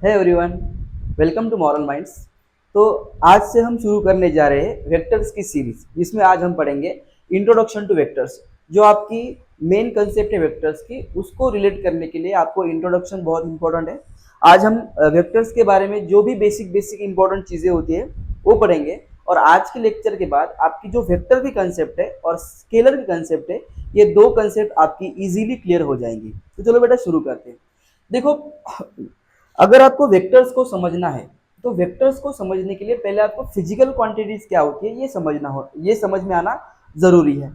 है everyone, welcome to moral minds. तो आज से हम शुरू करने जा रहे हैं वेक्टर्स की सीरीज, जिसमें आज हम पढ़ेंगे इंट्रोडक्शन टू वेक्टर्स। जो आपकी मेन कंसेप्ट है वेक्टर्स की, उसको रिलेट करने के लिए आपको इंट्रोडक्शन बहुत इंपॉर्टेंट है। आज हम वेक्टर्स के बारे में जो भी बेसिक बेसिक इंपॉर्टेंट चीज़ें होती है वो पढ़ेंगे। और आज के लेक्चर के बाद आपकी जो वेक्टर की कंसेप्ट है और स्केलर की कंसेप्ट है, ये दो कंसेप्ट आपकी इजीली क्लियर हो जाएंगी। तो चलो बेटा शुरू करते हैं। देखो, अगर आपको वेक्टर्स को समझना है तो वेक्टर्स को समझने के लिए पहले आपको फिजिकल क्वांटिटीज क्या होती है ये समझ में आना जरूरी है।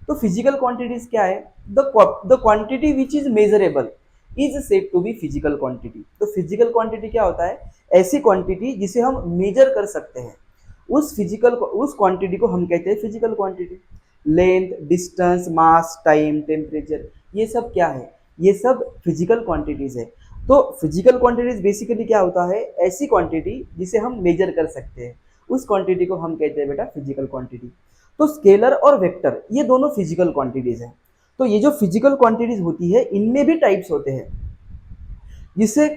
तो फिजिकल क्वांटिटीज क्या है? The quantity which is measurable is said to be physical quantity. तो फिजिकल क्वांटिटी क्या होता है? ऐसी क्वांटिटी जिसे हम मेजर कर सकते हैं, उस क्वांटिटी को हम कहते हैं फिजिकल क्वांटिटी। लेंथ, डिस्टेंस, मास, टाइम, टेम्परेचर, ये सब क्या है? ये सब फिजिकल क्वांटिटीज है। तो फिजिकल क्वांटिटीज बेसिकली क्या होता है? ऐसी क्वांटिटी जिसे हम मेजर कर सकते हैं, उस क्वांटिटी को हम कहते हैं बेटा फिजिकल क्वांटिटी। तो स्केलर और वेक्टर ये दोनों फिजिकल क्वांटिटीज हैं। तो ये जो फिजिकल क्वांटिटीज होती है, इनमें भी टाइप्स होते हैं, जिससे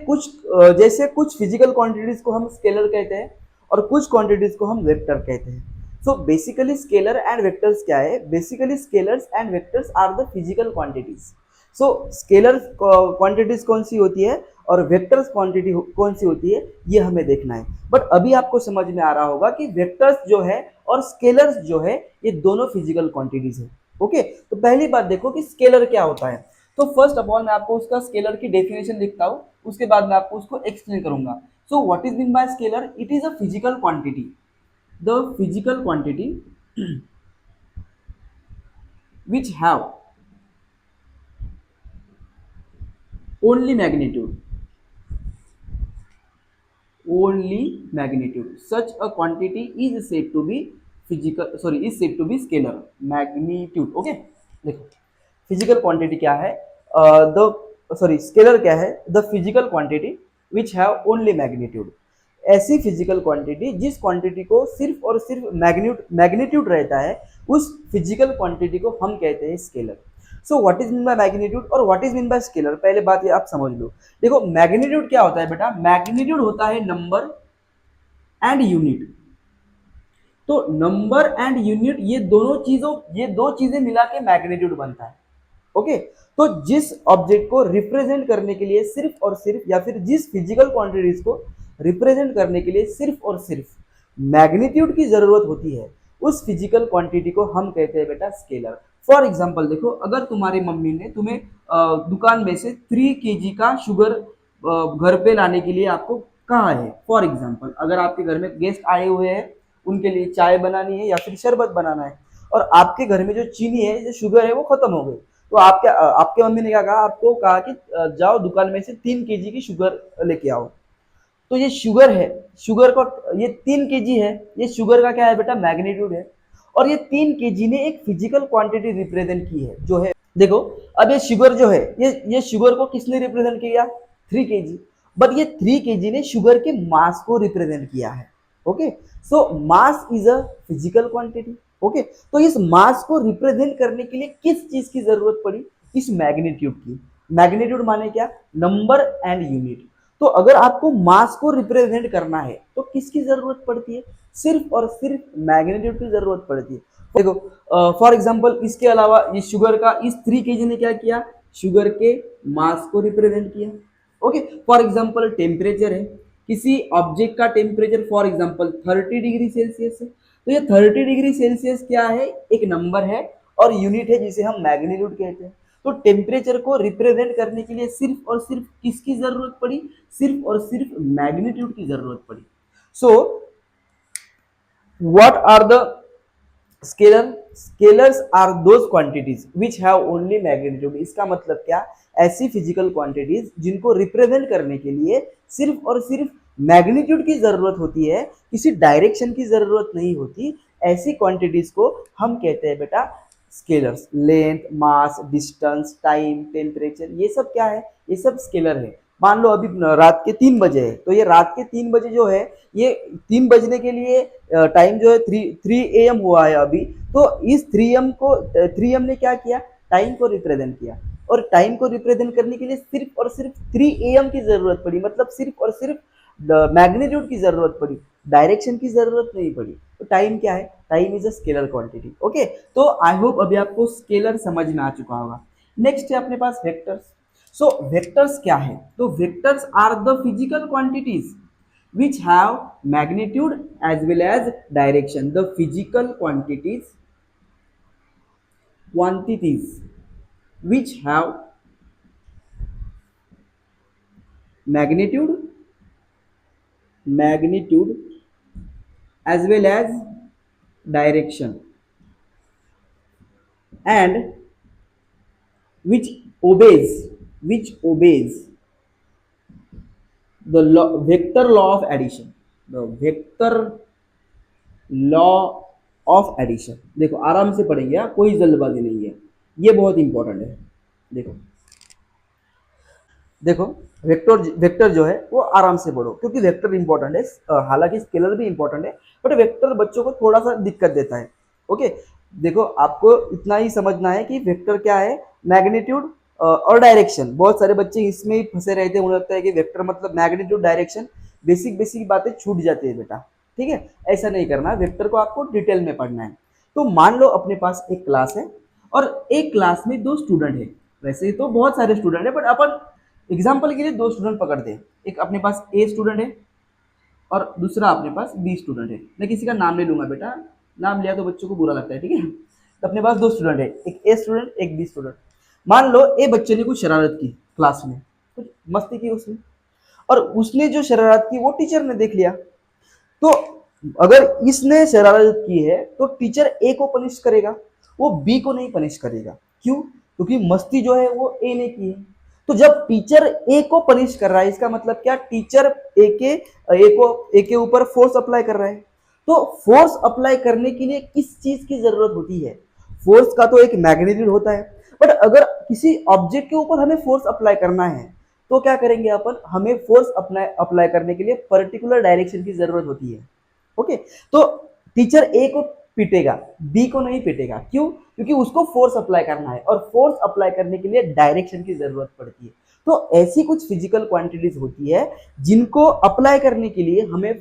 जैसे कुछ फिजिकल क्वांटिटीज को हम स्केलर कहते हैं और कुछ क्वांटिटीज को हम वेक्टर कहते हैं। So basically scalar and vectors क्या है? Basically scalars and vectors are the physical quantities. So scalar quantities कौन सी होती है और वेक्टर्स क्वांटिटी कौन सी होती है, ये हमें देखना है। बट अभी आपको समझ में आ रहा होगा कि वेक्टर्स जो है और स्केलर्स जो है, ये दोनों फिजिकल क्वांटिटीज है। ओके, तो पहली बात देखो कि स्केलर क्या होता है। तो फर्स्ट ऑफ ऑल मैं आपको उसका स्केलर की डेफिनेशन लिखता हूँ, उसके बाद मैं आपको उसको एक्सप्लेन करूंगा। सो what is mean by scalar? It is a physical quantity, the physical quantity which have only magnitude such a quantity is said to be scalar magnitude। Okay, देखो फिजिकल क्वांटिटी क्या है, स्केलर क्या है? The physical quantity which have only magnitude. ऐसी physical quantity जिस quantity को सिर्फ और सिर्फ मैग्नीट्यूड रहता है, उस फिजिकल क्वांटिटी को हम कहते हैं scalar. So what is mean by magnitude और what is mean by scalar? पहले बात ये आप समझ लो। देखो, मैग्नीट्यूड क्या होता है बेटा? मैग्नीट्यूड होता है नंबर एंड यूनिट। तो नंबर एंड यूनिट, ये दो चीजें मिला के मैग्नीट्यूड बनता है। ओके, तो जिस ऑब्जेक्ट को रिप्रेजेंट करने के लिए सिर्फ और सिर्फ, या फिर जिस फिजिकल क्वांटिटीज को रिप्रेजेंट करने के लिए सिर्फ और सिर्फ मैग्नीट्यूड की जरूरत होती है, उस फिजिकल क्वांटिटी को हम कहते हैं बेटा स्केलर। फॉर एग्जाम्पल देखो, अगर तुम्हारी मम्मी ने तुम्हें दुकान में से 3 kg का शुगर घर पे लाने के लिए आपको कहा है, फॉर एग्जाम्पल अगर आपके घर में गेस्ट आए हुए हैं, उनके लिए चाय बनानी है या फिर शरबत बनाना है, और आपके घर में जो चीनी है, जो शुगर है, वो खत्म हो गई, तो आपके मम्मी ने क्या कहा? आपको कहा कि जाओ दुकान में से 3 kg की शुगर लेके आओ। तो ये शुगर है, शुगर को, ये 3 kg है, ये शुगर का क्या है बेटा? मैग्नीट्यूड है। और ये 3 kg ने एक फिजिकल क्वांटिटी रिप्रेजेंट की है, जो है, देखो, अब ये शुगर जो है, ये शुगर को किसने रिप्रेजेंट किया? 3 kg। बट ये 3 kg ने शुगर के मास को रिप्रेजेंट किया है। Okay, so mass is a physical quantity. Okay, तो इस मास को रिप्रेजेंट करने के लिए किस चीज की जरूरत पड़ी? इस मैग्नीट्यूड की। मैग्नीट्यूड माने क्या? Number and unit. तो अगर आपको मास को रिप्रेजेंट करना है तो किसकी जरूरत पड़ती है? सिर्फ और सिर्फ मैग्नीट्यूड की जरूरत पड़ती है। देखो, फॉर एग्जांपल इसके अलावा इस शुगर का, इस 3 kg ने क्या किया? शुगर के मास को रिप्रेजेंट किया। ओके, फॉर एग्जांपल टेम्परेचर है, किसी ऑब्जेक्ट का temperature for example 30 degree Celsius है, तो ये 30 डिग्री सेल्सियस क्या है? एक नंबर है और यूनिट है जिसे हम मैग्नीट्यूड कहते हैं। तो टेम्परेचर को रिप्रेजेंट करने के लिए सिर्फ और सिर्फ किसकी जरूरत पड़ी? सिर्फ और सिर्फ मैग्नीट्यूड की जरूरत पड़ी। So what are the scalars are those quantities which have only magnitude. इसका मतलब क्या? ऐसी फिजिकल क्वांटिटीज जिनको रिप्रेजेंट करने के लिए सिर्फ और सिर्फ मैग्नीट्यूड की जरूरत होती है, किसी डायरेक्शन की जरूरत नहीं होती, ऐसी क्वांटिटीज को हम कहते हैं बेटा स्केलर्स। लेंथ, मास, डिस्टेंस, टाइम, टेम्परेचर, ये सब क्या है? ये सब स्केलर है। मान लो अभी रात के 3 बजे है, तो ये रात के 3 बजे जो है, ये 3 बजने के लिए टाइम जो है 3 AM हुआ है अभी। तो इस 3 AM ने क्या किया? टाइम को रिप्रेजेंट किया। और टाइम को रिप्रेजेंट करने के लिए सिर्फ और सिर्फ 3 am की जरूरत पड़ी, मतलब सिर्फ और सिर्फ मैग्नीट्यूड की जरूरत पड़ी, डायरेक्शन की जरूरत नहीं पड़ी। तो टाइम क्या है, time is a scalar quantity. Okay, तो आई होप अभी आपको स्केलर समझ में आ चुका होगा। नेक्स्ट है अपने पास वेक्टर्स। सो वेक्टर्स क्या है, तो vectors are the physical quantities which have magnitude as well as direction. The physical quantities which have magnitude as well as direction, and which obeys the vector law of addition, the vector law of addition. देखो आराम से पढ़ेंगे, कोई जल्दबाजी नहीं है, ये बहुत इंपॉर्टेंट है। देखो देखो वेक्टर वेक्टर जो है वो आराम से पढ़ो, क्योंकि वेक्टर इंपॉर्टेंट है, हालांकि स्केलर भी इंपॉर्टेंट है, बट वेक्टर बच्चों को थोड़ा सा दिक्कत देता है। ओके, देखो आपको इतना ही समझना है कि वेक्टर क्या है, मैग्नीट्यूड और डायरेक्शन। बहुत सारे बच्चे इसमें ही फंसे रहते हैं, उन्हें लगता है कि वेक्टर मतलब मैग्नीट्यूड डायरेक्शन, बेसिक बेसिक बातें छूट जाती है बेटा। ठीक है, ऐसा नहीं करना, वेक्टर को आपको डिटेल में पढ़ना है। तो मान लो अपने पास एक क्लास है और एक क्लास में 2 स्टूडेंट है, वैसे तो बहुत सारे स्टूडेंट है, बट अपन एग्जाम्पल के लिए 2 स्टूडेंट पकड़ते हैं। एक अपने पास ए स्टूडेंट है और दूसरा अपने पास बी स्टूडेंट है। मैं किसी का नाम नहीं लूंगा बेटा, नाम लिया तो बच्चों को बुरा लगता है, ठीक है। तो अपने पास 2 स्टूडेंट है, एक ए स्टूडेंट एक बी स्टूडेंट। मान लो ए बच्चे ने कुछ शरारत की क्लास में, कुछ मस्ती की उसने, और उसने जो शरारत की वो टीचर ने देख लिया। तो अगर इसने शरारत की है तो टीचर ए को पनिश करेगा, वो बी को नहीं पनिश करेगा। क्यों? क्योंकि मस्ती जो है वो ए ने की है। तो जब टीचर ए को पनिश कर रहा है, इसका मतलब क्या, टीचर ए के ऊपर फोर्स अप्लाई कर रहा है। तो फोर्स अप्लाई करने के लिए किस चीज की जरूरत होती है, फोर्स का तो एक मैग्नीट्यूड होता है, बट अगर किसी ऑब्जेक्ट के ऊपर हमें फोर्स अप्लाई करना है तो क्या करेंगे अपन, हमें फोर्स अप्लाई करने के लिए पर्टिकुलर डायरेक्शन की जरूरत होती है। ओके, तो टीचर ए को पीटेगा, बी को नहीं पीटेगा। क्यों? क्योंकि उसको फोर्स अप्लाई करना है, और फोर्स अप्लाई करने के लिए डायरेक्शन की जरूरत पड़ती है। तो ऐसी कुछ फिजिकल क्वांटिटीज होती है जिनको अप्लाई करने के लिए हमें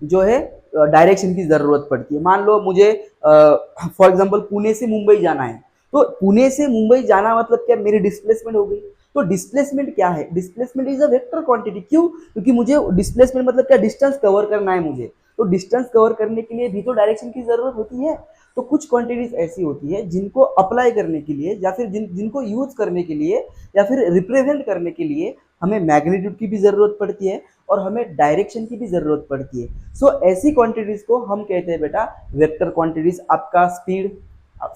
जो है डायरेक्शन की जरूरत पड़ती है। मान लो मुझे फॉर एग्जांपल पुणे से मुंबई जाना है, तो पुणे से मुंबई जाना मतलब क्या, मेरी डिस्प्लेसमेंट हो गई। तो डिस्प्लेसमेंट क्या है, displacement is a vector quantity. क्यों? क्योंकि मुझे डिस्प्लेसमेंट मतलब क्या, डिस्टेंस कवर करना है मुझे, तो डिस्टेंस कवर करने के लिए भी तो डायरेक्शन की जरूरत होती है। तो कुछ क्वांटिटीज ऐसी होती है जिनको अप्लाई करने के लिए, या फिर जिनको यूज करने के लिए, या फिर रिप्रेजेंट करने के लिए हमें मैग्नीट्यूड की भी जरूरत पड़ती है और हमें डायरेक्शन की भी जरूरत पड़ती है। सो ऐसी क्वांटिटीज को हम कहते हैं बेटा वेक्टर क्वांटिटीज। आपका स्पीड,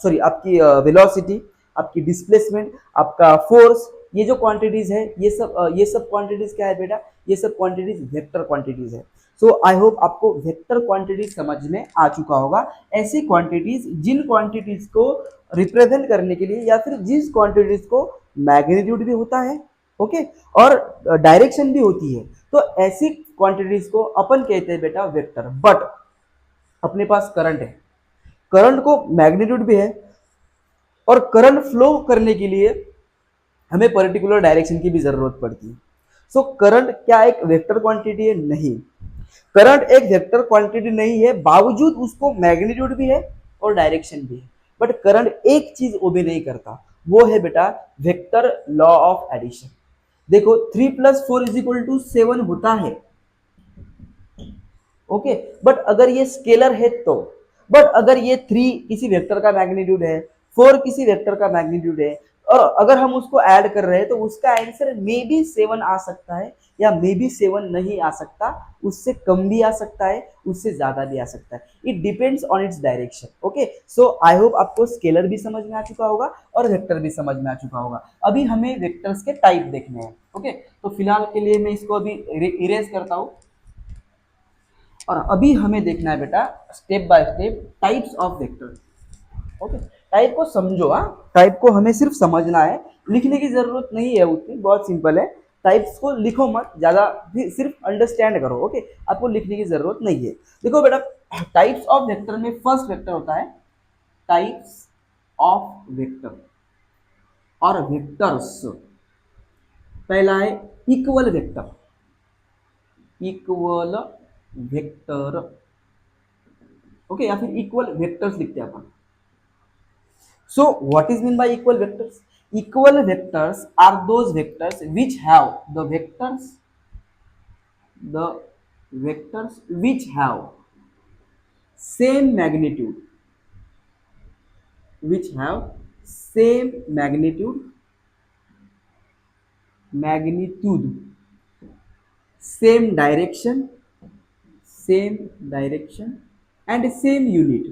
सॉरी आपकी वेलोसिटी, आपकी डिस्प्लेसमेंट, आपका फोर्स, ये जो क्वांटिटीज है ये सब क्वांटिटीज क्या है बेटा, ये सब क्वांटिटीज वेक्टर क्वांटिटीज है। सो आई होप आपको वेक्टर क्वांटिटीज समझ में आ चुका होगा। ऐसी क्वांटिटीज जिन क्वांटिटीज को रिप्रेजेंट करने के लिए, या फिर जिस क्वांटिटीज को मैग्नीट्यूड भी होता है, ओके, और डायरेक्शन भी होती है, तो ऐसी क्वांटिटीज को अपन कहते हैं बेटा वेक्टर। बट अपने पास करंट है, करंट को मैग्नीट्यूड भी है, और करंट फ्लो करने के लिए हमें पर्टिकुलर डायरेक्शन की भी जरूरत पड़ती है। सो करंट क्या एक वेक्टर क्वांटिटी है? नहीं, करंट एक वेक्टर क्वांटिटी नहीं है, बावजूद उसको मैग्नीट्यूड भी है और डायरेक्शन भी है। बट करंट एक चीज ओबे नहीं करता, वो है बेटा वेक्टर लॉ ऑफ एडिशन। देखो 3+4 = 7 होता है, ओके, बट अगर ये स्केलर है तो, बट अगर ये 3 किसी वेक्टर का मैग्नीट्यूड है, 4 किसी वेक्टर का मैग्नीट्यूड है, और अगर हम उसको ऐड कर रहे हैं तो उसका आंसर मे बी 7 आ सकता है, या मे बी 7 नहीं आ सकता, उससे कम भी आ सकता है, उससे ज्यादा भी आ सकता है। It depends on its direction. Okay, so I hope आपको स्केलर भी समझ में आ चुका होगा और वेक्टर भी समझ में आ चुका होगा। अभी हमें वेक्टर्स के टाइप देखने हैं। ओके, तो फिलहाल के लिए मैं इसको अभी इरेज करता हूँ, और अभी हमें देखना है बेटा step by step types of vector. Okay, type को समझो, हाँ, टाइप को हमें सिर्फ समझना है, लिखने की जरूरत नहीं है उतनी, बहुत सिंपल है। टाइप्स को लिखो मत ज्यादा, सिर्फ अंडरस्टैंड करो। ओके, आपको लिखने की जरूरत नहीं है। देखो बेटा टाइप्स ऑफ वेक्टर में फर्स्ट वेक्टर होता है टाइप्स ऑफ वेक्टर। और वेक्टर्स। पहला है equal vector, equal vector, okay, या फिर इक्वल वेक्टर्स लिखते हैं अपन। So what is mean by equal vectors? Equal vectors are those vectors which have the vectors which have same magnitude, which have same magnitude, same direction and same unit।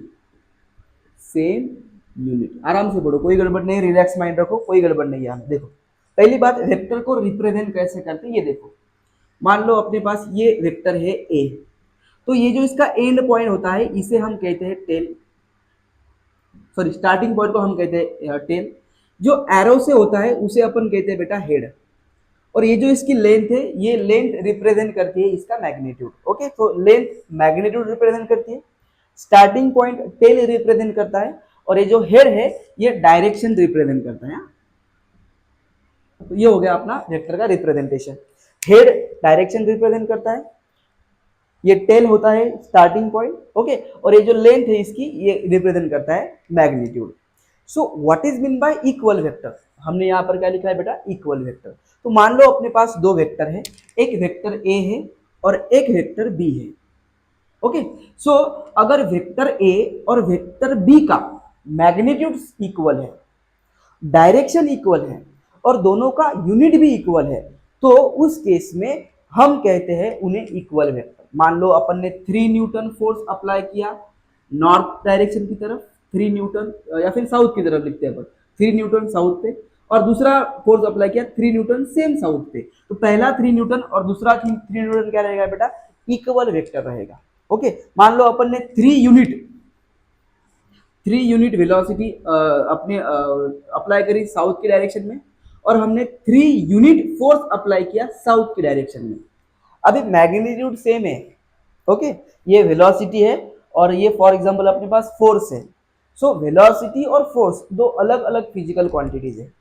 आराम से पढ़ो, कोई गड़बड़ नहीं, relax mind रखो, कोई गड़बड़ नहीं है। देखो पहली बात, वेक्टर को रिप्रेजेंट कैसे करते हैं ये देखो। मान लो अपने पास ये वेक्टर है ए, तो ये जो इसका एंड पॉइंट होता है इसे हम कहते हैं टेल, सॉरी स्टार्टिंग पॉइंट को हम कहते हैं टेल। जो एरो से होता है उसे अपन कहते हैं बेटा हेड। और ये जो इसकी लेंथ है, ये लेंथ रिप्रेजेंट करती है इसका मैग्नीट्यूड। ओके, तो लेंथ मैग्नीट्यूड रिप्रेजेंट करती है, स्टार्टिंग पॉइंट टेल रिप्रेजेंट करता है, और ये जो हेड है ये डायरेक्शन रिप्रेजेंट करता है। तो ये हो गया अपना वेक्टर का रिप्रेजेंटेशन। हेड डायरेक्शन रिप्रेजेंट करता है, ये टेल होता है स्टार्टिंग पॉइंट, ओके, और ये जो लेंथ है इसकी ये रिप्रेजेंट करता है magnitude. So what is mean by equal vector? हमने यहाँ पर क्या लिखा है बेटा? Equal vector. तो मान लो अपने पास दो वेक्टर है, एक वेक्टर ए है और एक वेक्टर बी है। ओके, सो अगर वेक्टर ए और वेक्टर बी का मैग्नीट्यूड इक्वल है, डायरेक्शन इक्वल है और दोनों का यूनिट भी इक्वल है, तो उस केस में हम कहते हैं उन्हें इक्वल वेक्टर। मान लो अपन ने 3 न्यूटन फोर्स अप्लाई किया नॉर्थ डायरेक्शन की तरफ, 3 न्यूटन, या फिर साउथ की तरफ लिखते हैं अपन, 3 न्यूटन साउथ पे, और दूसरा फोर्स अप्लाई किया 3 न्यूटन सेम साउथ पे, तो पहला 3 न्यूटन और दूसरा 3 न्यूटन क्या रहेगा बेटा? इक्वल वेक्टर रहेगा। ओके, मान लो अपन ने 3 यूनिट वेलोसिटी अपने अप्लाई करी साउथ की डायरेक्शन में, और हमने 3 यूनिट फोर्स अप्लाई किया साउथ की डायरेक्शन में। अभी मैग्नीट्यूड सेम है, ओके, ये वेलोसिटी है और ये फॉर एग्जांपल अपने पास फोर्स है। सो वेलोसिटी और फोर्स दो अलग अलग फिजिकल क्वांटिटीज है।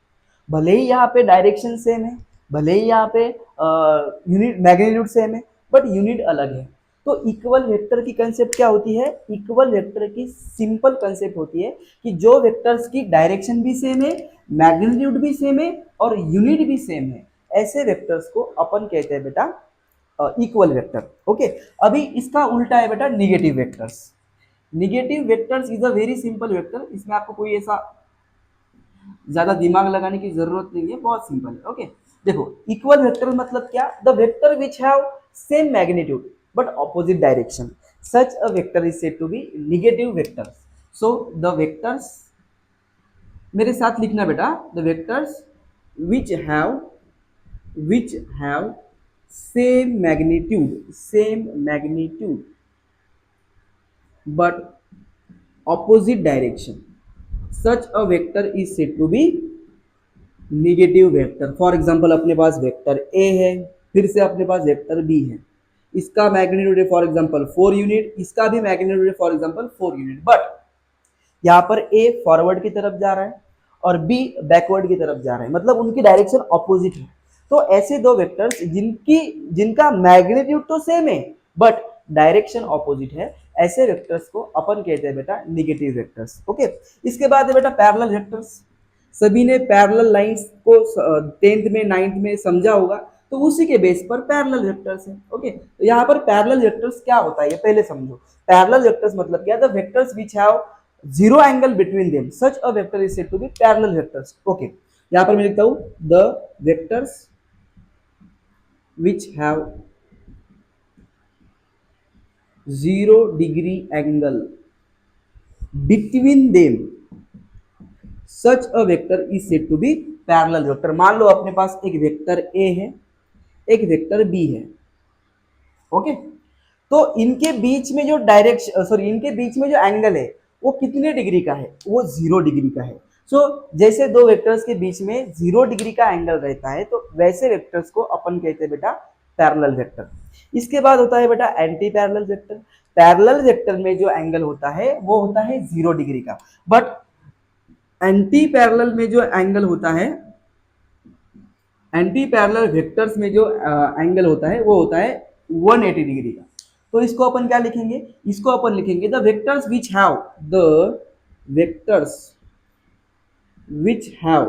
भले ही यहाँ पे डायरेक्शन सेम है, भले ही यहाँ पे यूनिट मैग्नीट्यूड सेम है, बट यूनिट अलग है। तो इक्वल वेक्टर की कंसेप्ट क्या होती है? इक्वल वेक्टर की सिंपल कंसेप्ट होती है कि जो वेक्टर्स की डायरेक्शन भी सेम है, मैग्नीट्यूड भी सेम है और यूनिट भी सेम है, ऐसे वेक्टर्स को अपन कहते हैं बेटा इक्वल वेक्टर। ओके, अभी इसका उल्टा है बेटा negative vectors. Negative vectors is a very simple vector, इसमें आपको कोई ऐसा ज्यादा दिमाग लगाने की जरूरत नहीं है, बहुत सिंपल है। ओके, देखो इक्वल वेक्टर मतलब क्या? The vector which have same magnitude but opposite direction, such a vector is said to be negative vector. So the vectors, मेरे साथ लिखना बेटा, the vectors which have same magnitude but opposite direction, such a vector is said to be negative vector। For example अपने पास vector A है, फिर से अपने पास vector B है, इसका मैग्नीट्यूड है फॉर एग्जाम्पल 4 यूनिट, इसका भी मैग्नीट्यूड है फॉर एग्जाम्पल 4 यूनिट, बट यहाँ पर ए फॉरवर्ड की तरफ जा रहा है और बी बैकवर्ड की तरफ जा रहा है, मतलब उनकी डायरेक्शन ऑपोजिट है। तो ऐसे दो वेक्टर्स जिनका मैग्नीट्यूड तो सेम है बट डायरेक्शन ऑपोजिट है, ऐसे वेक्टर्स को अपन कहते हैं बेटा निगेटिव वेक्टर्स। ओके, इसके बाद है बेटा पैरेलल वेक्टर्स। सभी ने पैरेलल लाइंस को 10th में 9th में समझा होगा, तो उसी के बेस पर पैरेलल वेक्टर्स है। ओके, तो यहाँ पर पैरेलल वेक्टर्स क्या होता है ये पहले समझो। पैरेलल वेक्टर्स मतलब क्या? The vectors which have zero angle between them, such a vector is said to be parallel vectors. Okay, यहाँ पर मैं लिखता हूं the vectors which have 0 degree angle between them, such a vector is said to be parallel vector। मान लो अपने पास एक vector A है, एक वेक्टर बी है। ओके, तो इनके बीच में जो डायरेक्शन, सॉरी इनके बीच में जो एंगल है वो कितने डिग्री का है? वो 0 डिग्री का है। सो जैसे दो वेक्टर्स के बीच में 0 डिग्री का एंगल रहता है, तो वैसे वेक्टर्स को अपन कहते हैं बेटा पैरेलल वेक्टर। इसके बाद होता है बेटा anti parallel vector. Parallel vector में जो एंगल होता है वो होता है 0 डिग्री का, बट एंटी पैरेलल में जो एंगल होता है, एंटी पैरेलल वेक्टर्स में जो एंगल होता है वो होता है 180 डिग्री का। तो इसको अपन क्या लिखेंगे, इसको अपन लिखेंगे the vectors which have, the vectors which have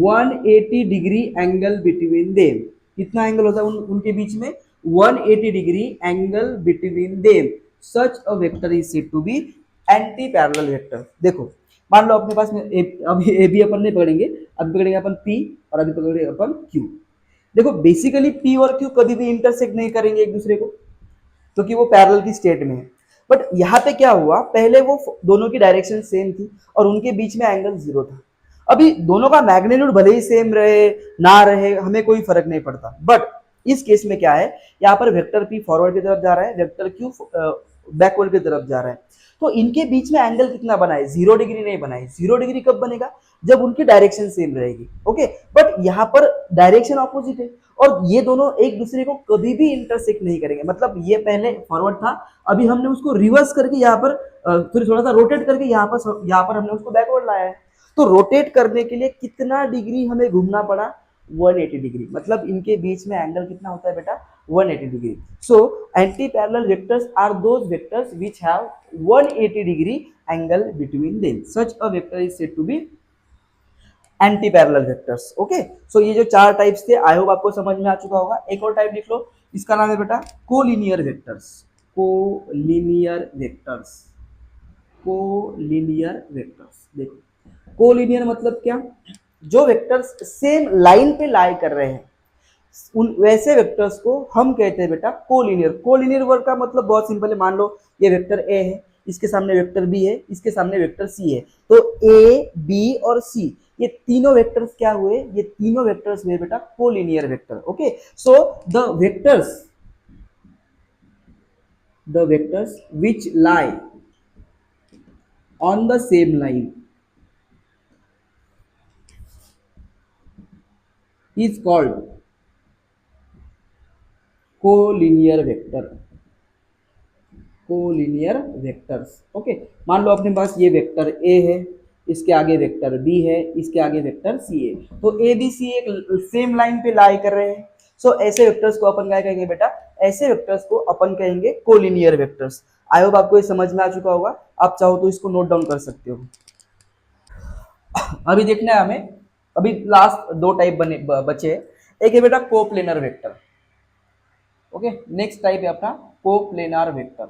180 degree angle between them. कितना एंगल होता है उनके बीच में, 180 degree angle between them, such a vector is said to be anti parallel vector. देखो मान लो अपने पास में अभी ए बी अपन नहीं पकड़ेंगे, अभी पकड़ेंगे अपन पी और अभी पकड़ेंगे अपन क्यू। देखो बेसिकली पी और क्यू कभी भी इंटरसेक्ट नहीं करेंगे एक दूसरे को, क्योंकि वो पैरेलल की स्टेट में है। बट यहाँ पे क्या हुआ, पहले वो दोनों की डायरेक्शन सेम थी और उनके बीच में एंगल जीरो था। अभी दोनों का मैग्नीट्यूड भले ही सेम रहे ना रहे, हमें कोई फर्क नहीं पड़ता, बट इस केस में क्या है, यहाँ पर वेक्टर पी फॉरवर्ड की तरफ जा रहा है, वेक्टर क्यू बैकवर्ड की तरफ जा रहा है। तो इनके बीच में एंगल कितना बना है, 0 डिग्री नहीं बना है। 0 डिग्री कब बनेगा, जब उनकी डायरेक्शन सेम रहेगी। ओके, बट यहाँ पर डायरेक्शन ऑपोजिट है और ये दोनों एक दूसरे को कभी भी इंटरसेक्ट नहीं करेंगे। मतलब ये पहले फॉरवर्ड था, अभी हमने उसको रिवर्स करके यहाँ पर फिर थोड़ा सा रोटेट करके यहाँ पर हमने उसको बैकवर्ड लाया है। तो रोटेट करने के लिए कितना डिग्री हमें घूमना पड़ा, 180 डिग्री। मतलब इनके बीच में एंगल कितना होता है बेटा, 180 degree. So anti parallel vectors are those vectors which have 180 degree angle between them, such a vector is said to be anti parallel vectors. Okay, so ये जो चार टाइप्स थे आई होप आपको समझ में आ चुका होगा। एक और टाइप लिख लो, इसका नाम है बेटा collinear vectors. Collinear vectors, collinear vectors. देखो कोलिनियर मतलब क्या, जो वेक्टर्स सेम लाइन पे लाई कर रहे हैं उन वैसे वेक्टर्स को हम कहते हैं बेटा कोलिनियर। कोलिनियर वर्ड का मतलब बहुत सिंपल है, मान लो ये वेक्टर ए है, इसके सामने वेक्टर बी है, इसके सामने वेक्टर सी है, तो ए बी और सी ये तीनों वेक्टर्स क्या हुए, ये तीनों वेक्टर्स हुए बेटा collinear vector. Okay, so the vectors which lie on the same line is called collinear vector, collinear vectors. Okay, मान लो अपने पास ये वेक्टर ए है, इसके आगे वेक्टर बी है, इसके आगे वेक्टर सी है, तो ए बी सी एक सेम लाइन पे लाई कर रहे हैं। सो ऐसे वेक्टर्स को अपन क्या कहेंगे बेटा, ऐसे वेक्टर्स को अपन कहेंगे कोलिनियर वेक्टर्स। आई होप आपको ये समझ में आ चुका होगा, आप चाहो तो इसको नोट डाउन कर सकते हो। अभी देखना है हमें, अभी लास्ट दो टाइप बचे हैं। एक है बेटा coplanar vector. Okay, next type है अपना कोप्लेनर वेक्टर।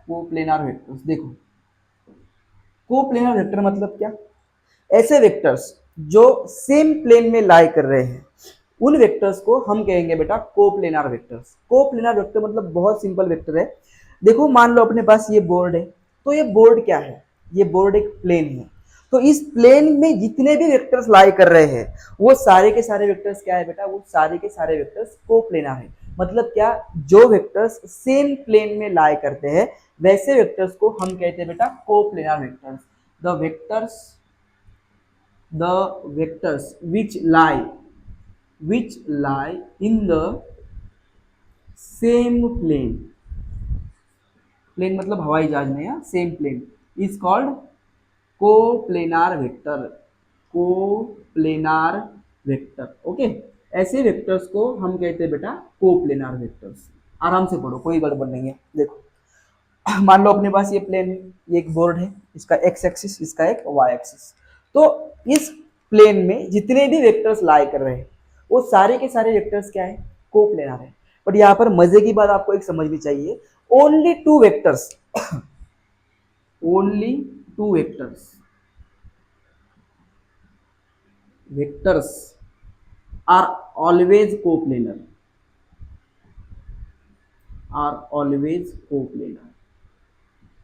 कोप्लेनर वेक्टर्स, देखो कोप्लेनर वेक्टर मतलब क्या, ऐसे वेक्टर्स जो सेम प्लेन में लाई कर रहे हैं उन वेक्टर्स को हम कहेंगे बेटा कोप्लेनर वेक्टर्स। कोप्लेनर वेक्टर मतलब बहुत सिंपल वेक्टर है। देखो मान लो अपने पास ये बोर्ड है, तो ये बोर्ड क्या है, ये बोर्ड एक प्लेन है। तो इस प्लेन में जितने भी वेक्टर्स लाई कर रहे हैं वो सारे के सारे वेक्टर्स क्या है बेटा, वो सारे के सारे वेक्टर्स कोप्लेनर है। मतलब क्या, जो वेक्टर्स सेम प्लेन में लाई करते हैं वैसे वेक्टर्स को हम कहते हैं बेटा coplanar vectors. The vectors, the vectors which lie in the same plane, plane मतलब हवाई जहाज में या same plane, is called coplanar vector, coplanar vector. Okay, ऐसे वेक्टर्स को हम कहते हैं बेटा कोप्लेनार वेक्टर्स। आराम से पढ़ो, कोई गड़बड़ नहीं है। देखो मान लो अपने पास ये प्लेन है, ये एक बोर्ड है, इसका एक्स एक्सिस, इसका एक वाई एक्सिस। तो इस प्लेन में जितने भी वेक्टर्स लाई कर रहे हैं वो सारे के सारे वेक्टर्स क्या है, कोप्लेनर है। बट यहाँ पर मजे की बात आपको एक समझनी चाहिए, only two vectors, only two vectors, vectors are always coplanar, are always coplanar.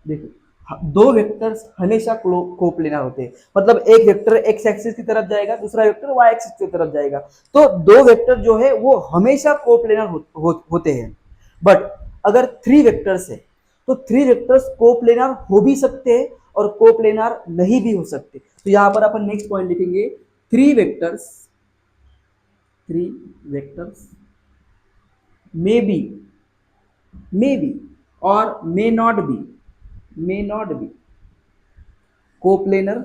देखो दो वेक्टर्स हमेशा कोप्लेनर होते हैं। मतलब एक वेक्टर एक्स एक्सिस की तरफ जाएगा, दूसरा वेक्टर वाई एक्सिस की तरफ जाएगा, तो दो वेक्टर जो है वो हमेशा कोप्लेनर होते हैं। बट अगर थ्री वेक्टर्स है तो थ्री वेक्टर्स कोप्लेनर हो भी सकते हैं और कोप्लेनर नहीं भी हो सकते। तो यहां पर अपन नेक्स्ट पॉइंट लिखेंगे, three vectors, three vectors may be और may not be, may not be coplanar,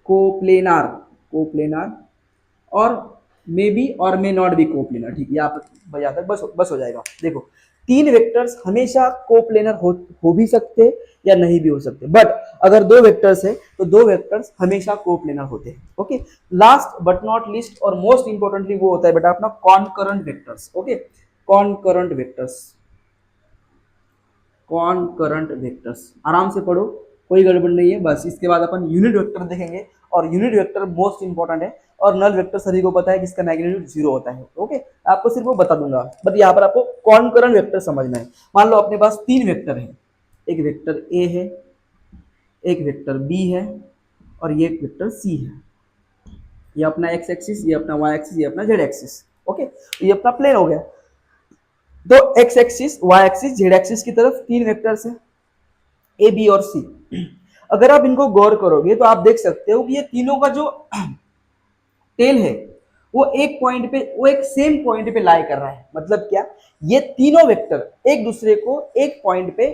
coplanar, coplanar, और मे बी और मे नॉट बी कोप्लेनर। ठीक है, यहाँ पर यहाँ तक बस हो जाएगा। देखो, तीन वेक्टर्स हमेशा कोप्लेनर हो भी सकते या नहीं भी हो सकते, बट अगर दो वेक्टर्स है तो दो वेक्टर्स हमेशा कोप्लेनर होते हैं। Okay, last but not least और मोस्ट इंपॉर्टेंटली वो होता है बेटा अपना कॉनकरेंट वेक्टर्स। ओके, कॉनकरेंट वेक्टर्स, कॉनकरेंट वेक्टर्स आराम से पढ़ो, कोई गड़बड़ नहीं है। बस इसके बाद अपन यूनिट वेक्टर देखेंगे, और यूनिट वेक्टर मोस्ट इंपॉर्टेंट है, और नल वेक्टर सभी को पता है कि इसका मैग्नीट्यूड 0 होता है। ओके, आपको सिर्फ वो बता दूंगा, बट यहाँ पर आपको कॉनकरेंट वेक्टर समझना है। मान लो अपने पास तीन वेक्टर है, एक वेक्टर ए है, एक वेक्टर बी है, और ये एक वेक्टर सी है। ये अपना एक्स एक्सिस, ये अपना वाई एक्सिस, ये अपना जेड एक्सिस। ओके, ये अपना प्लेन हो गया। तो X axis, Y axis, Z axis की तरफ तीन वेक्टर्स हैं, ए बी और सी। अगर आप इनको गौर करोगे तो आप देख सकते हो कि ये तीनों का जो टेल है वो एक पॉइंट पे, वो एक सेम पॉइंट पे लाई कर रहा है। मतलब क्या, ये तीनों वेक्टर एक दूसरे को एक पॉइंट पे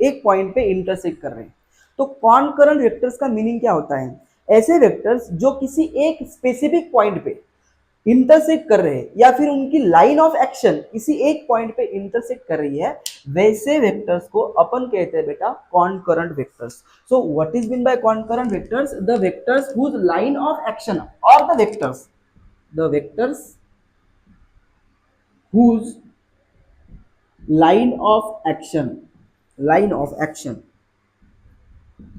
एक पॉइंट पे इंटरसेक्ट कर रहे हैं। तो कॉनकरेंट वेक्टर्स का मीनिंग क्या होता है? ऐसे वेक्टर्स जो किसी एक स्पेसिफिक पॉइंट पे इंटरसेक्ट कर रहे हैं, या फिर उनकी लाइन ऑफ एक्शन किसी एक पॉइंट पे इंटरसेक्ट कर रही है, वैसे वेक्टर्स को अपन कहते हैं बेटा concurrent vectors. So what is mean by concurrent vectors? The vectors whose line of action, और the vectors whose line of action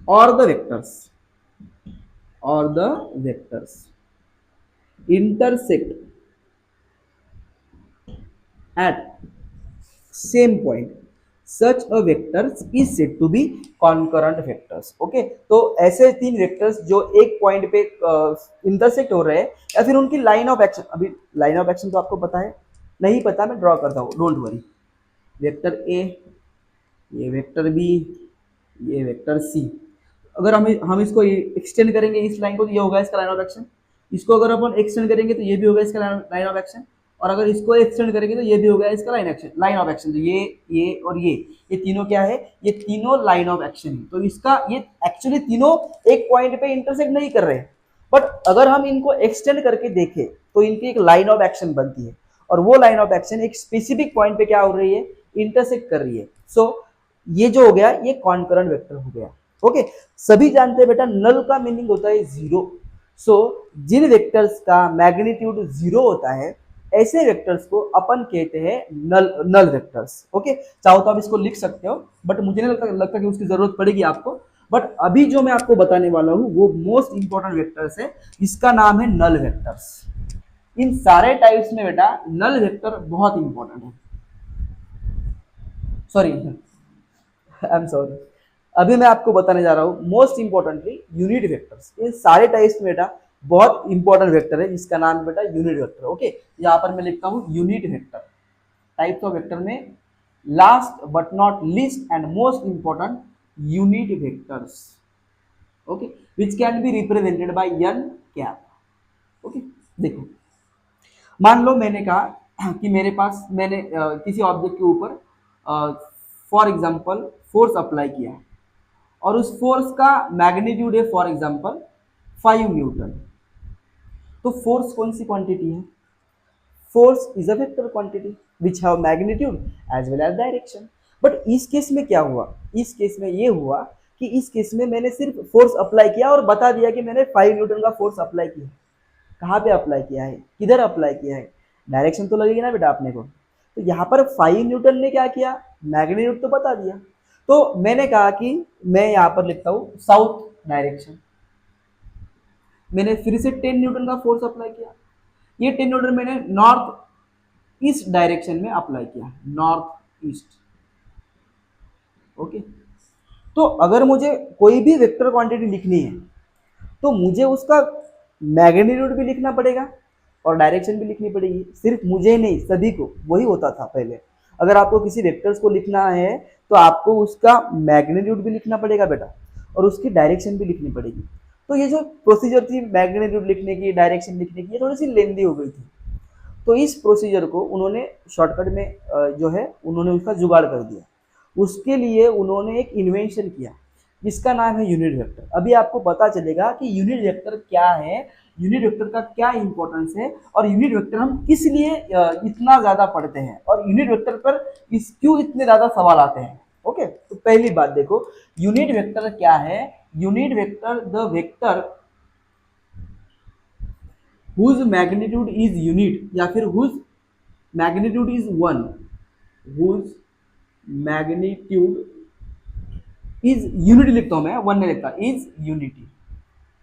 और the vectors intersect at same point, such a vector is said to be concurrent vectors. Okay, तो ऐसे तीन vectors जो एक point पे intersect हो रहे हैं, या फिर उनकी लाइन ऑफ एक्शन, अभी लाइन ऑफ एक्शन तो आपको पता है, नहीं पता मैं ड्रॉ करता हूँ, डोंट वरी। वेक्टर ए, ये वेक्टर बी, ये वेक्टर सी। अगर हम इसको एक्सटेंड करेंगे इस लाइन को, तो ये होगा इसका लाइन ऑफ एक्शन। इसको अगर अपन एक्सटेंड करेंगे तो ये भी होगा इसका लाइन ऑफ एक्शन, और अगर इसको एक्सटेंड करेंगे तो ये भी होगा इसका लाइन ऑफ एक्शन। तो ये और ये तीनों क्या है? ये तीनों लाइन ऑफ एक्शन है। तो इसका ये एक्चुअली तीनों एक पॉइंट पे इंटरसेक्ट नहीं कर रहे हैं, बट अगर हम इनको एक्सटेंड करके देखें तो इनकी एक लाइन ऑफ एक्शन बनती है, और वो लाइन ऑफ एक्शन एक स्पेसिफिक पॉइंट पे क्या हो रही है? इंटरसेक्ट कर रही है। सो ये जो हो गया ये कॉनकरेंट वेक्टर हो गया। ओके, सभी जानते हैं बेटा नल का मीनिंग होता है जीरो। सो जिन वेक्टर्स का मैग्नीट्यूड जीरो होता है, ऐसे वेक्टर्स को अपन कहते हैं नल वेक्टर्स। ओके, चाहो तो आप इसको लिख सकते हो, बट मुझे नहीं लगता कि उसकी जरूरत पड़ेगी आपको। बट अभी जो मैं आपको बताने वाला हूं वो मोस्ट इंपॉर्टेंट वेक्टर्स है, इसका नाम है नल वेक्टर्स। इन सारे टाइप्स में बेटा नल वेक्टर बहुत इंपॉर्टेंट है। सॉरी, आई एम सॉरी, अभी मैं आपको बताने जा रहा हूँ मोस्ट इंपॉर्टेंटली यूनिट वेक्टर्स। इन सारे टाइप्स में बेटा बहुत इंपॉर्टेंट वेक्टर है जिसका नाम है बेटा यूनिट वेक्टर। ओके, यहाँ पर मैं लिखता हूँ unit vector. Types of vector में last but not least and most important unit vectors. Okay, which can be represented by n cap. Okay, देखो, मान लो मैंने कहा कि मेरे पास मैंने किसी ऑब्जेक्ट के ऊपर फॉर एग्जांपल फोर्स अप्लाई किया, और उस फोर्स का मैग्नीट्यूड है फॉर एग्जांपल 5 न्यूटन। तो फोर्स कौन सी क्वांटिटी है? Force is a vector quantity which have magnitude as well as direction. But इस केस में क्या हुआ? इस केस में ये हुआ कि इस केस में मैंने सिर्फ फोर्स अप्लाई किया और बता दिया कि मैंने 5 न्यूटन का फोर्स अप्लाई किया। कहाँ पे अप्लाई किया है, किधर अप्लाई किया है? डायरेक्शन तो लगेगी ना बेटा अपने को। तो यहाँ पर 5 न्यूटन ने क्या किया? मैग्नीट्यूड तो बता दिया। तो मैंने कहा कि मैं यहाँ पर लिखता हूँ साउथ डायरेक्शन। मैंने फिर से 10 न्यूटन का फोर्स अप्लाई किया। ये 10 न्यूटन मैंने नॉर्थ ईस्ट डायरेक्शन में अप्लाई किया, नॉर्थ ईस्ट। ओके, तो अगर मुझे कोई भी वेक्टर क्वांटिटी लिखनी है तो मुझे उसका मैग्नीट्यूड भी लिखना पड़ेगा और डायरेक्शन भी लिखनी पड़ेगी। सिर्फ मुझे नहीं, सभी को वही होता था पहले। अगर आपको किसी वेक्टर्स को लिखना है तो आपको उसका मैग्नीट्यूड भी लिखना पड़ेगा बेटा, और उसकी डायरेक्शन भी लिखनी पड़ेगी। तो ये जो प्रोसीजर थी मैग्नीट्यूड लिखने की, डायरेक्शन लिखने की, ये थोड़ी सी लेंदी हो गई थी। तो इस प्रोसीजर को उन्होंने शॉर्टकट में जो है उन्होंने उसका जुगाड़ कर दिया। उसके लिए उन्होंने एक इन्वेंशन किया। इसका नाम है यूनिट वेक्टर। अभी आपको पता चलेगा कि यूनिट वेक्टर क्या है, यूनिट वेक्टर का क्या इंपॉर्टेंस है, और यूनिट वेक्टर हम किस लिए इतना ज्यादा पढ़ते हैं, और यूनिट वेक्टर पर क्यों इतने ज्यादा सवाल आते हैं। ओके, तो पहली बात देखो, यूनिट वेक्टर क्या है। Unit vector the vector whose magnitude is unit, या फिर whose magnitude is one, whose magnitude is unity लिखता हूं मैं, वन नहीं लिखता, is unity,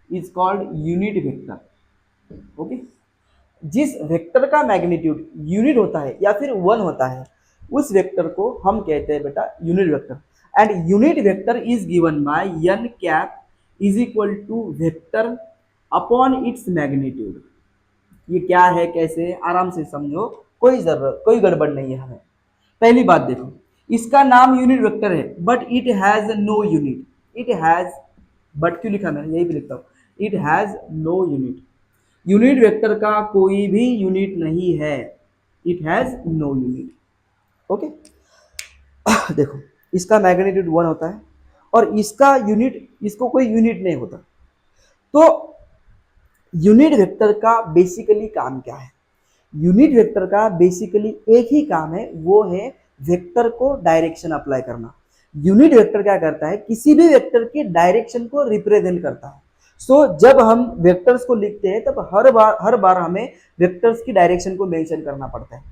is called unit vector. Okay, जिस वेक्टर का मैग्नीट्यूड यूनिट होता है या फिर वन होता है, उस वेक्टर को हम कहते हैं बेटा unit vector. And unit vector is given by n cap is equal to vector upon its magnitude. ये क्या है, कैसे, आराम से समझो, कोई गड़बड़ नहीं है हमें। पहली बात देखो, इसका नाम यूनिट वेक्टर है, but it has no unit. It has, but क्यों लिखा मैंने, यही भी लिखता हूँ, it has no unit. Unit vector का कोई भी यूनिट नहीं है, it has no unit. Okay, देखो इसका मैग्नीट्यूड वन होता है, और इसका यूनिट, इसको कोई यूनिट नहीं होता। तो यूनिट वेक्टर का बेसिकली काम क्या है? यूनिट वेक्टर का बेसिकली एक ही काम है, वो है वेक्टर को डायरेक्शन अप्लाई करना। यूनिट वेक्टर क्या करता है, किसी भी वेक्टर की डायरेक्शन को रिप्रेजेंट करता है। सो जब हम वेक्टर्स को लिखते हैं तब हर बार हमें वेक्टर्स की डायरेक्शन को मेंशन करना पड़ता है,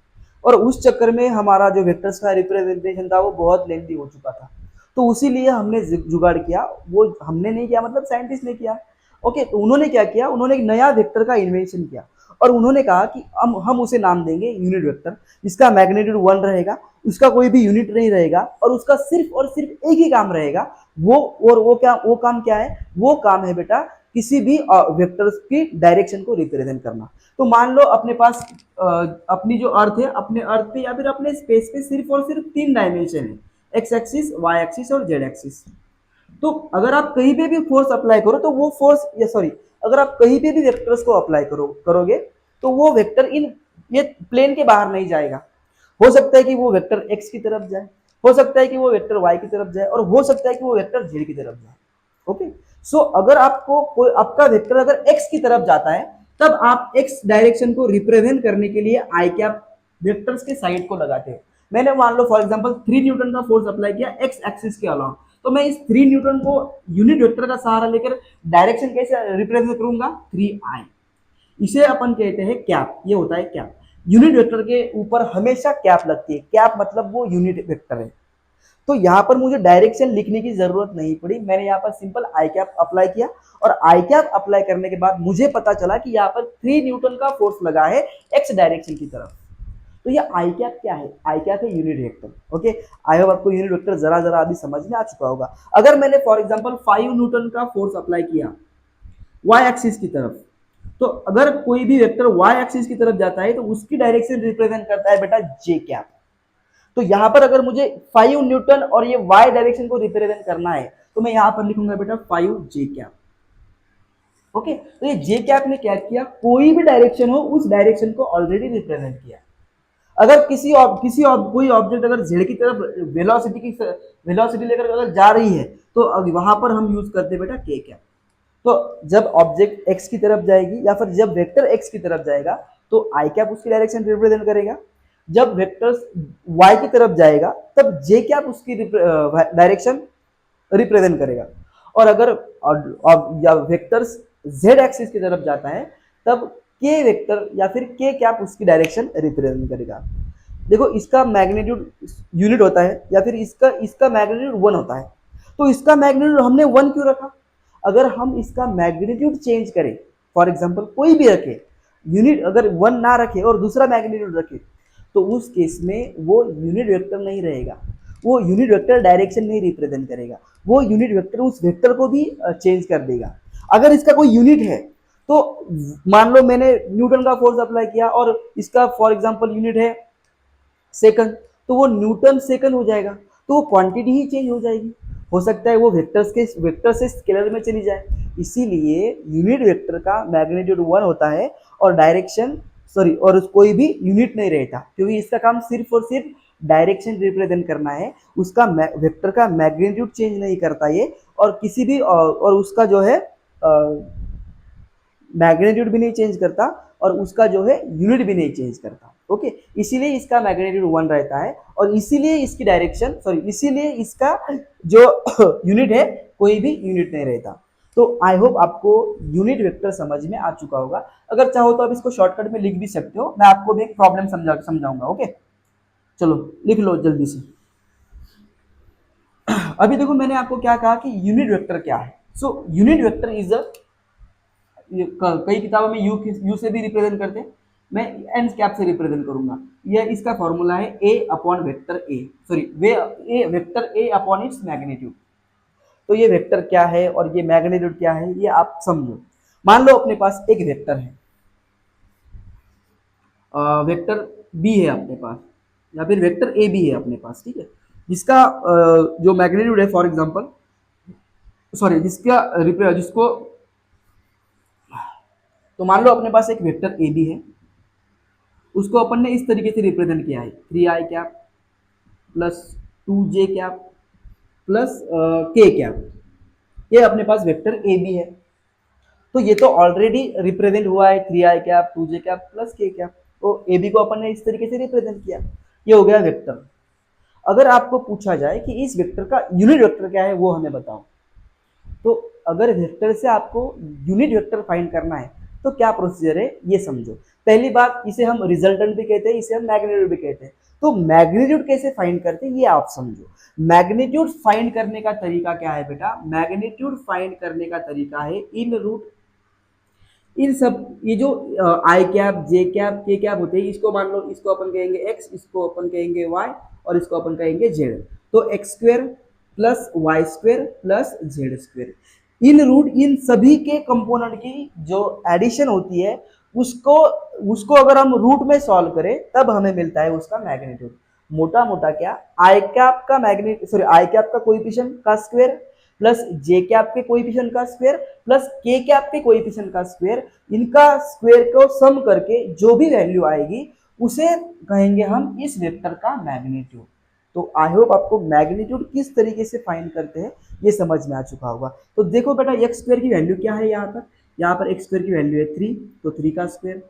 और उस चक्कर में हमारा जो वेक्टर्स का रिप्रेजेंटेशन था वो बहुत लेंथी हो चुका था। तो उसी लिए हमने जुगाड़ किया, वो हमने नहीं किया मतलब साइंटिस्ट ने किया। ओके, तो उन्होंने क्या किया, उन्होंने एक नया वेक्टर का इन्वेंशन किया, और उन्होंने कहा कि हम उसे नाम देंगे यूनिट वेक्टर। इसका मैग्नीट्यूड वन रहेगा, उसका कोई भी यूनिट नहीं रहेगा, और उसका सिर्फ और सिर्फ एक ही काम रहेगा, वो काम क्या है, वो काम है बेटा किसी भी वेक्टर्स की डायरेक्शन को रिप्रेजेंट करना। तो मान लो अपने पास अपनी जो अर्थ है, अपने अर्थ पे या फिर अपने स्पेस पे सिर्फ और सिर्फ तीन डायमेंशन है, एक्स एक्सिस, वाई एक्सिस और जेड एक्सिस। तो अगर आप कहीं पे भी फोर्स अप्लाई करो तो वो फोर्स, या सॉरी, अगर आप कहीं पे भी वेक्टर्स को अप्लाई करोगे तो वो वेक्टर इन ये प्लेन के बाहर नहीं जाएगा। हो सकता है कि वो वेक्टर एक्स की तरफ जाए, हो सकता है कि वो वेक्टर वाई की तरफ जाए, और हो सकता है कि वो वेक्टर जेड की तरफ जाए। ओके, सो अगर आपको कोई आपका वेक्टर अगर एक्स की तरफ जाता है, तब आप एक्स डायरेक्शन को रिप्रेजेंट करने के लिए आई कैप वेक्टर्स के साइड को लगाते हैं। मैंने मान लो फॉर एग्जांपल 3 न्यूटन का फोर्स अप्लाई किया एक्स एक्सिस के अलावा, तो मैं इस 3 न्यूटन को यूनिट वेक्टर का सहारा लेकर डायरेक्शन कैसे रिप्रेजेंट करूंगा, 3i। इसे अपन कहते हैं कैप, ये होता है कैप। यूनिट वेक्टर के ऊपर हमेशा कैप लगती है, कैप मतलब वो यूनिट वेक्टर है। तो यहाँ पर मुझे डायरेक्शन लिखने की जरूरत नहीं पड़ी, मैंने यहाँ पर सिंपल आई कैप अप्लाई किया, और आई कैप अप्लाई करने के बाद मुझे पता चला कि यहाँ पर 3 न्यूटन का फोर्स लगा है एक्स डायरेक्शन की तरफ। तो ये आई कैप क्या है, आई कैप है unit vector. Okay, I hope आपको यूनिट वेक्टर जरा अभी समझ में आ चुका होगा। अगर मैंने फॉर एग्जांपल 5 न्यूटन का फोर्स अप्लाई किया वाई एक्सिस की तरफ, तो अगर कोई भी वेक्टर वाई एक्सिस की तरफ जाता है तो उसकी डायरेक्शन रिप्रेजेंट करता है बेटा जे कैप। तो यहां पर अगर मुझे 5 न्यूटन और ये वाई डायरेक्शन को रिप्रेजेंट करना है तो मैं यहां पर लिखूंगा बेटा 5 जे कैप। ओके, तो ये जे कैप ने क्या किया, कोई भी डायरेक्शन हो उस डायरेक्शन को ऑलरेडी रिप्रेजेंट किया। अगर कोई ऑब्जेक्ट अगर जेड की तरफ वेलोसिटी लेकर अगर जा रही है तो वहां पर हम यूज करते हैं बेटा के कैप। तो जब ऑब्जेक्ट एक्स की तरफ जाएगी या फिर जब वेक्टर एक्स की तरफ जाएगा तो आई कैप उसकी डायरेक्शन रिप्रेजेंट करेगा। जब वेक्टर वाई की तरफ जाएगा तब जे कैप उसकी डायरेक्शन रिप्रेजेंट करेगा। और अगर या वेक्टर्स जेड एक्सिस की तरफ जाता है तब के वेक्टर या फिर के कैप उसकी डायरेक्शन रिप्रेजेंट करेगा। देखो इसका मैग्नीट्यूड यूनिट होता है या फिर इसका मैग्नीट्यूड वन होता है, तो इसका मैग्नीट्यूड हमने वन क्यों रखा? अगर हम इसका मैग्नीट्यूड चेंज करें, फॉर एग्जांपल कोई भी रखे, यूनिट अगर वन ना रखे और दूसरा मैग्नीट्यूड रखे, तो उस केस में वो यूनिट वेक्टर नहीं रहेगा, वो यूनिट वेक्टर डायरेक्शन नहीं रिप्रेजेंट करेगा, वो यूनिट वेक्टर उस वेक्टर को भी चेंज कर देगा। अगर इसका कोई यूनिट है तो मान लो मैंने न्यूटन का फोर्स अप्लाई किया और इसका फॉर एग्जांपल यूनिट है सेकंड, तो वो न्यूटन सेकंड हो जाएगा, तो वो क्वांटिटी ही चेंज हो जाएगी। हो सकता है वो वेक्टर से स्केलर में चली जाए। इसीलिए यूनिट वेक्टर का मैग्नीट्यूड वन होता है और डायरेक्शन और कोई भी यूनिट नहीं रहता, क्योंकि इसका काम सिर्फ और सिर्फ डायरेक्शन रिप्रेजेंट करना है। उसका वेक्टर का मैग्नीट्यूड चेंज नहीं करता ये, और किसी भी और उसका जो है मैग्नीट्यूड भी नहीं चेंज करता और उसका जो है यूनिट भी नहीं चेंज करता। ओके, इसीलिए इसका मैग्नीट्यूड 1 रहता है और इसीलिए इसकी डायरेक्शन सॉरी इसीलिए इसका जो यूनिट है कोई भी यूनिट नहीं रहता। तो आई होप आपको यूनिट वेक्टर समझ में आ चुका होगा। अगर चाहो तो आप इसको शॉर्टकट में लिख भी सकते हो, मैं आपको भी एक प्रॉब्लम समझाऊंगा। ओके, चलो लिख लो जल्दी से। अभी देखो मैंने आपको क्या कहा कि यूनिट वेक्टर क्या है। So unit vector is a, कई किताबों में यू से भी रिप्रेजेंट करते हैं, मैं एन कैप से रिप्रेजेंट करूंगा। यह इसका फॉर्मूला है A upon vector A, sorry वे A vector A upon its magnitude. तो ये वेक्टर क्या है और ये मैग्नीट्यूड क्या है ये आप समझो। मान लो अपने पास एक वेक्टर है, वेक्टर बी है अपने पास, या फिर वेक्टर ए बी है अपने पास, ठीक है, जिसका जो मैग्नीट्यूड है फॉर एग्जांपल, सॉरी जिसको, तो मान लो अपने पास एक वेक्टर ए बी है, उसको अपन ने इस तरीके से रिप्रेजेंट किया है 3i cap plus 2j cap plus k cap, ये अपने पास वेक्टर ए बी है। तो ये तो ऑलरेडी रिप्रेजेंट हुआ है 3i cap 2j cap plus k cap, तो ए बी को अपन ने इस तरीके से रिप्रेजेंट किया, ये हो गया वेक्टर। अगर आपको पूछा जाए कि इस वेक्टर का यूनिट वेक्टर क्या है वो हमें बताओ, तो अगर वेक्टर से आपको यूनिट वेक्टर फाइंड करना है तो क्या प्रोसीजर है ये समझो। पहली बात, इसे हम रिजल्टेंट भी कहते हैं, इसे हम मैग्नीट्यूड भी कहते हैं। तो मैग्नीट्यूड कैसे फाइंड करते हैं ये आप समझो। मैग्नीट्यूड फाइंड करने का तरीका क्या है बेटा, मैग्नीट्यूड फाइंड करने का तरीका है इन रूट, इन सब ये जो आई कैप जे कैप के कैप होते हैं, इसको मान लो, इसको अपन कहेंगे एक्स, इसको अपन कहेंगे वाई और इसको अपन कहेंगे जेड। तो X square plus Y square plus Z square, in root इन सभी के कंपोनेंट की जो एडिशन होती है उसको उसको अगर हम रूट में सॉल्व करें तब हमें मिलता है उसका मैग्नीट्यूड। मोटा मोटा क्या, आई कैप का मैग्नीट्यूड, सॉरी आई कैप का कोएफिशिएंट का स्क्वायर प्लस जे कैप के कोएफिशिएंट का स्क्वायर प्लस के कैप के कोएफिशिएंट का स्क्वायर, इनका स्क्वायर को सम करके जो भी वैल्यू आएगी उसे कहेंगे हम इस वेक्टर का मैग्नीट्यूड। तो आई होप आपको मैग्नीट्यूड किस तरीके से फाइंड करते हैं ये समझ में आ चुका होगा। तो देखो बेटा एक्स स्क्वायर की वैल्यू क्या है, यहाँ पर एक्स स्क्वायर की वैल्यू है 3, तो 3 का स्क्वायर,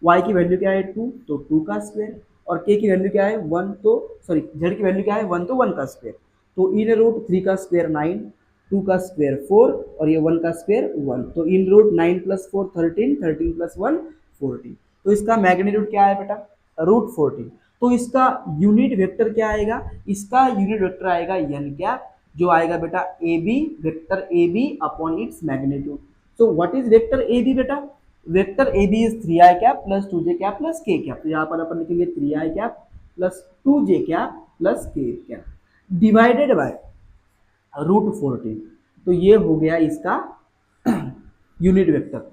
वाई की वैल्यू क्या है 2, तो 2 का स्क्वायर, और के की वैल्यू क्या है 1, तो सॉरी जेड की वैल्यू क्या है 1, तो 1 का स्क्वायर। तो इन रूट 3 का स्क्वायर 9, 2 का स्क्वायर 4 और ये 1 का स्क्वायर 1, तो इन रूट 9 प्लस 4 13, 13 प्लस 1 14। तो इसका मैग्नीट्यूड क्या है बेटा, रूट 14। तो इसका यूनिट वेक्टर क्या आएगा, इसका यूनिट वेक्टर आएगा एन कैप, जो आएगा बेटा A B, vector A B upon its magnitude. So what is vector A B बेटा, vector A B is 3i cap plus 2j cap plus k cap. तो यहाँ पर अपन लिखेंगे 3i cap plus 2j cap plus k cap divided by root 14। तो ये हो गया इसका यूनिट वेक्टर।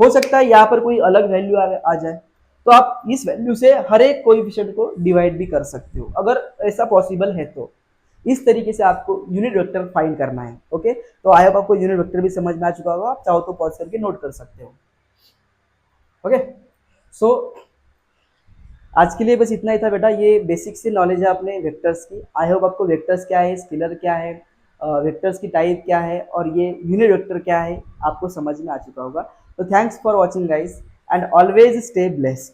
हो सकता है यहाँ पर कोई अलग वैल्यू आ जाए, तो आप इस वैल्यू से हर एक कोएफिशिएंट को डिवाइड भी कर सकते हो अगर ऐसा पॉसिबल है तो। इस तरीके से आपको यूनिट वेक्टर फाइंड करना है। ओके, तो आई होप आपको यूनिट वेक्टर भी समझ में आ चुका होगा, आप चाहो तो पॉज करके नोट कर सकते हो। ओके, सो आज के लिए बस इतना ही था बेटा, ये बेसिक से नॉलेज है अपने वेक्टर्स की। आई होप आपको वेक्टर्स क्या है, स्केलर क्या है, वेक्टर्स की टाइप क्या है और ये यूनिट वेक्टर क्या है आपको समझ में आ चुका होगा। तो thanks for watching guys and always stay blessed.